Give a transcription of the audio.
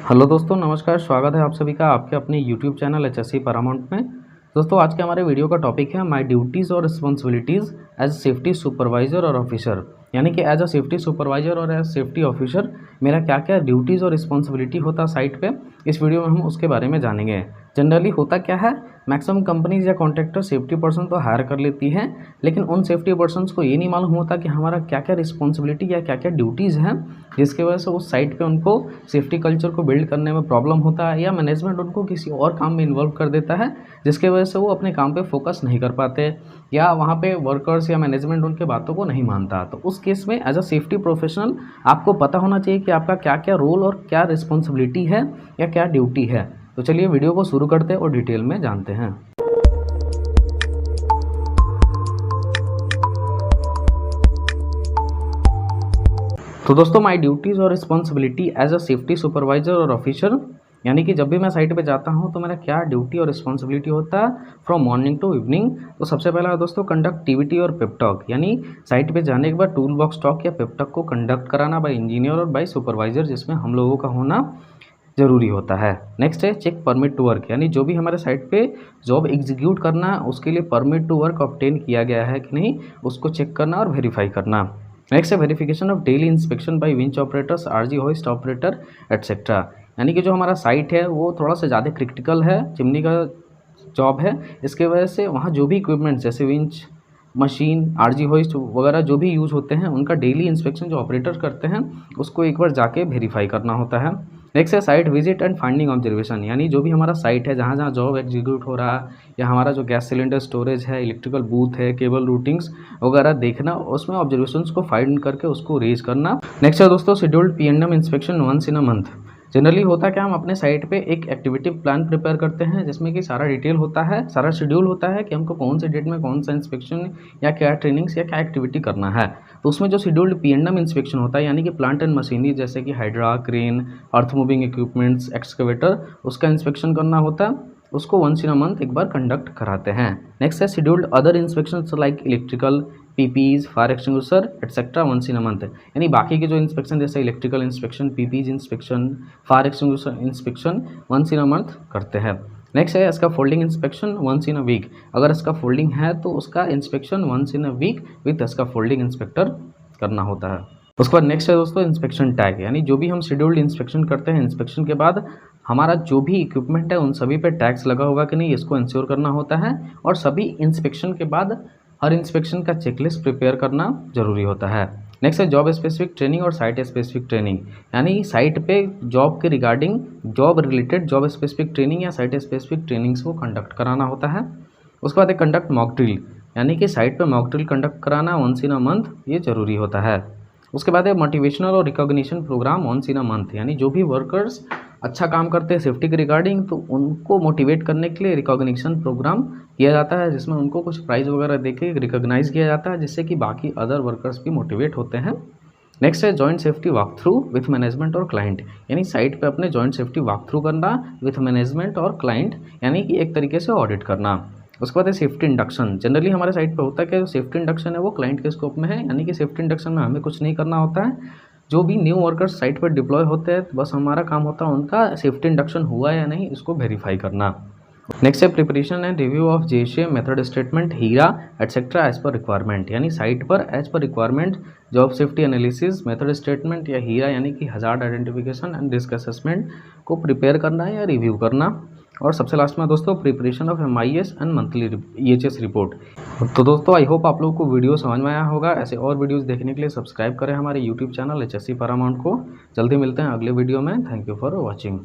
Hello दोस्तों, नमस्कार। स्वागत है आप सभी का आपके अपने यूट्यूब चैनल एचएससी पैरामाउंट में। दोस्तों, आज के हमारे वीडियो का टॉपिक है माय ड्यूटीज़ और रिस्पॉन्सिबिलिटीज़ एज सेफ्टी सुपरवाइज़र और ऑफिसर। यानी कि एज अ सेफ्टी सुपरवाइज़र और एज सेफ्टी ऑफिसर मेरा क्या क्या ड्यूटीज़ और रिस्पॉन्सिबिलिटी होता है साइट पे, इस वीडियो में हम उसके बारे में जानेंगे। जनरली होता क्या है, मैक्सिमम कंपनीज या कॉन्ट्रैक्टर सेफ्टी पर्सन तो हायर कर लेती हैं, लेकिन उन सेफ्टी पर्सन्स को ये नहीं मालूम होता कि हमारा क्या क्या रिस्पॉन्सिबिलिटी या क्या क्या ड्यूटीज़ हैं, जिसकी वजह से उस साइट पे उनको सेफ्टी कल्चर को बिल्ड करने में प्रॉब्लम होता है, या मैनेजमेंट उनको किसी और काम में इन्वॉल्व कर देता है, जिसकी वजह से वो अपने काम पे फोकस नहीं कर पाते, या वहाँ पे वर्कर्स या मैनेजमेंट उनके बातों को नहीं मानता। तो उस केस में एज अ सेफ्टी प्रोफेशनल आपको पता होना चाहिए कि आपका क्या क्या रोल और क्या रिस्पॉन्सिबिलिटी है या क्या ड्यूटी है। तो चलिए वीडियो को शुरू करते हैं और डिटेल में जानते हैं। तो दोस्तों, माय ड्यूटीज़ और responsibility as a safety supervisor और ऑफिसर, यानी कि जब भी मैं साइट पे जाता हूँ तो मेरा क्या ड्यूटी और रिस्पॉन्सिबिलिटी होता है फ्रॉम मॉर्निंग टू इवनिंग। तो सबसे पहला दोस्तों कंडक्टिविटी और पेप टॉक, यानी साइट पे जाने के बाद टूल बॉक्स टॉक या पेप टॉक को कंडक्ट कराना बाय इंजीनियर और बाय सुपरवाइजर, जिसमें हम लोगों का होना ज़रूरी होता है। नेक्स्ट है चेक परमिट टू वर्क, यानी जो भी हमारे साइट पे जॉब एग्जीक्यूट करना उसके लिए परमिट टू वर्क ऑब्टेन किया गया है कि नहीं, उसको चेक करना और वेरीफाई करना। नेक्स्ट है verification of daily inspection by winch operators, RG hoist operator etcetera, यानी कि जो हमारा साइट है वो थोड़ा सा ज़्यादा क्रिटिकल है, चिमनी का जॉब है, इसके वजह से वहाँ जो भी इक्विपमेंट्स जैसे विंच, मशीन, आरजी होइस्ट वगैरह जो भी यूज़ होते हैं उनका डेली इंस्पेक्शन जो ऑपरेटर करते हैं उसको एक बार जाके वेरीफाई करना होता है। नेक्स्ट है site visit and finding observation, यानी जो भी हमारा साइट है जहाँ जहाँ जॉब एग्जीक्यूट हो रहा है, या हमारा जो गैस सिलेंडर स्टोरेज है, इलेक्ट्रिकल बूथ है, केबल रूटिंग्स वगैरह देखना, उसमें ऑब्जर्वेशंस को फाइंड करके उसको रेज करना। नेक्स्ट है दोस्तों scheduled PNM inspection once in a month. Generally होता क्या, हम अपने साइट पे एक एक्टिविटी प्लान प्रिपेयर करते हैं जिसमें कि सारा डिटेल होता है, सारा शेड्यूल होता है कि हमको कौन से डेट में कौन सा इंस्पेक्शन या क्या ट्रेनिंग्स या क्या एक्टिविटी करना है। तो उसमें जो शेड्यूल्ड पीएनएम इंस्पेक्शन होता है, यानी कि प्लांट एंड मशीनरी जैसे कि hydra, crane, earth moving equipments, excavator, उसका इंस्पेक्शन करना होता है, उसको वंस इन अ मंथ एक बार कंडक्ट कराते हैं। नेक्स्ट है scheduled other inspection like electrical, PPEs, fire extinguisher etcetera once in a month, यानी बाकी के जो इंस्पेक्शन जैसे electrical inspection, PPEs inspection, fire extinguisher inspection once in a month करते हैं। नेक्स्ट है इसका folding inspection once in a week, अगर इसका फोल्डिंग है तो उसका inspection once in a week with इसका फोल्डिंग इंस्पेक्टर करना होता है। उसके बाद नेक्स्ट है दोस्तों इंस्पेक्शन टैग, यानी जो भी हम शेड्यूल्ड इंस्पेक्शन करते हैं, इंस्पेक्शन के बाद हमारा जो भी इक्विपमेंट है उन सभी पे टैग्स लगा होगा कि नहीं, इसको इंश्योर करना होता है। और सभी इंस्पेक्शन के बाद हर इंस्पेक्शन का चेकलिस्ट प्रिपेयर करना जरूरी होता है। नेक्स्ट है जॉब स्पेसिफिक ट्रेनिंग और साइट स्पेसिफिक ट्रेनिंग, यानी साइट पे जॉब के regarding job related job specific training या साइट स्पेसिफिक ट्रेनिंग्स को कंडक्ट कराना होता है। उसके बाद एक कंडक्ट मॉक ड्रिल, यानी कि साइट पे मॉक ड्रिल कंडक्ट कराना वंस इन अ मंथ, ये ज़रूरी होता है। उसके बाद है मोटिवेशनल और recognition program once in a month, यानी जो भी वर्कर्स अच्छा काम करते हैं सेफ्टी के रिगार्डिंग तो उनको मोटिवेट करने के लिए रिकॉग्निशन प्रोग्राम किया जाता है, जिसमें उनको कुछ प्राइज़ वगैरह देके रिकॉग्नाइज़ किया जाता है, जिससे कि बाकी अदर वर्कर्स भी मोटिवेट होते हैं। नेक्स्ट है joint safety walk through with management और क्लाइंट, यानी साइट पे अपने जॉइंट सेफ्टी वॉक थ्रू करना विथ मैनेजमेंट और क्लाइंट, यानी कि एक तरीके से ऑडिट करना। उसके बाद है सेफ्टी इंडक्शन, जनरली हमारे साइट पे होता है कि जो सेफ्टी इंडक्शन है वो क्लाइंट के स्कोप में है, यानी कि सेफ्टी इंडक्शन में हमें कुछ नहीं करना होता है। जो भी न्यू वर्कर्स साइट पर डिप्लॉय होते हैं तो बस हमारा काम होता है उनका सेफ्टी इंडक्शन हुआ या नहीं इसको वेरीफाई करना। नेक्स्ट है preparation and review of JSA method statement, HIRA etcetera as per requirement, यानी साइट पर as per requirement job safety analysis, method statement या हीरा यानी कि hazard identification and risk assessment को प्रिपेयर करना या रिव्यू करना। और सबसे लास्ट में दोस्तों preparation of MIS and monthly EHS report. तो दोस्तों आई होप आप लोगों को वीडियो समझ में आया होगा। ऐसे और वीडियोस देखने के लिए सब्सक्राइब करें हमारे यूट्यूब चैनल HSC पैरामाउंट को। जल्दी मिलते हैं अगले वीडियो में। Thank you for watching.